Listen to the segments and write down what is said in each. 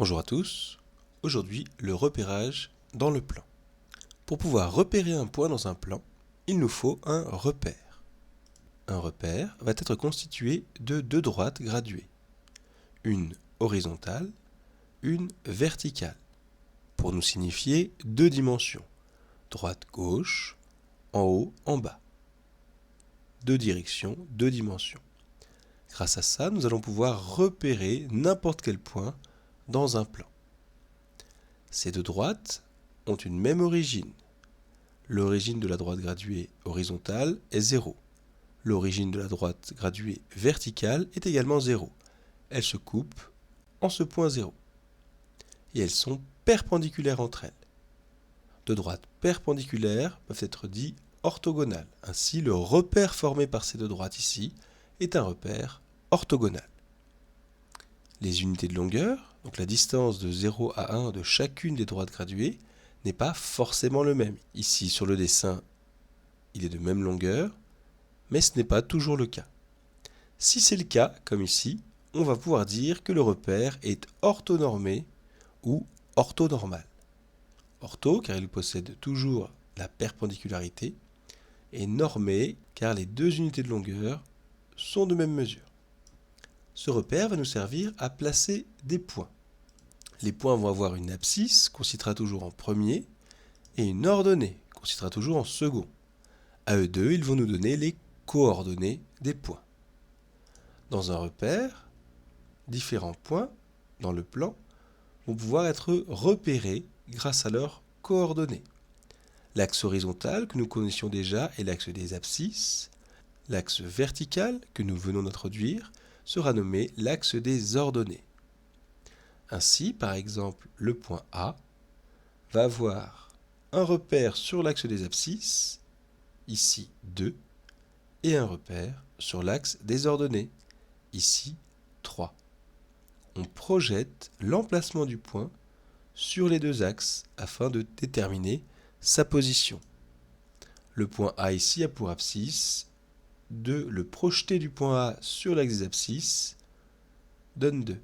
Bonjour à tous, aujourd'hui le repérage dans le plan. Pour pouvoir repérer un point dans un plan, il nous faut un repère. Un repère va être constitué de deux droites graduées, une horizontale, une verticale, pour nous signifier deux dimensions, droite-gauche, en haut, en bas. Deux directions, deux dimensions. Grâce à ça, nous allons pouvoir repérer n'importe quel point dans un plan. Ces deux droites ont une même origine. L'origine de la droite graduée horizontale est 0. L'origine de la droite graduée verticale est également 0. Elles se coupent en ce point 0. Et elles sont perpendiculaires entre elles. Deux droites perpendiculaires peuvent être dites orthogonales. Ainsi, le repère formé par ces deux droites ici est un repère orthogonal. Les unités de longueur, donc la distance de 0 à 1 de chacune des droites graduées, n'est pas forcément le même. Ici, sur le dessin, il est de même longueur, mais ce n'est pas toujours le cas. Si c'est le cas, comme ici, on va pouvoir dire que le repère est orthonormé ou orthonormal. Ortho, car il possède toujours la perpendicularité, et normé, car les deux unités de longueur sont de même mesure. Ce repère va nous servir à placer des points. Les points vont avoir une abscisse, qu'on citera toujours en premier, et une ordonnée, qu'on citera toujours en second. À eux deux, ils vont nous donner les coordonnées des points. Dans un repère, différents points dans le plan vont pouvoir être repérés grâce à leurs coordonnées. L'axe horizontal que nous connaissions déjà est l'axe des abscisses. L'axe vertical que nous venons d'introduire sera nommé l'axe des ordonnées. Ainsi, par exemple, le point A va avoir un repère sur l'axe des abscisses, ici 2, et un repère sur l'axe des ordonnées, ici 3. On projette l'emplacement du point sur les deux axes afin de déterminer sa position. Le point A ici a pour abscisse de le projeter du point A sur l'axe des abscisses donne 2.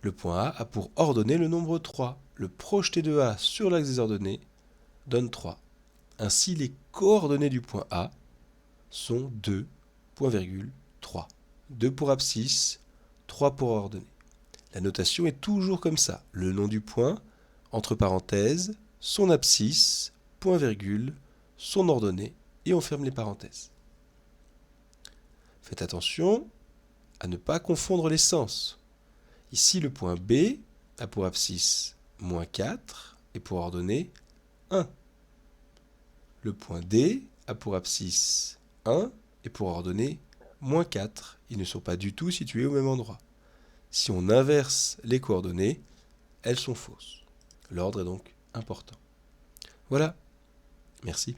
Le point A a pour ordonnée le nombre 3. Le projeter de A sur l'axe des ordonnées donne 3. Ainsi, les coordonnées du point A sont 2, point virgule, 3. 2 pour abscisse, 3 pour ordonnée. La notation est toujours comme ça. Le nom du point, entre parenthèses, son abscisse, point virgule, son ordonnée, et on ferme les parenthèses. Faites attention à ne pas confondre les sens. Ici, le point B a pour abscisse moins 4 et pour ordonnée 1. Le point D a pour abscisse 1 et pour ordonnée moins 4. Ils ne sont pas du tout situés au même endroit. Si on inverse les coordonnées, elles sont fausses. L'ordre est donc important. Voilà. Merci.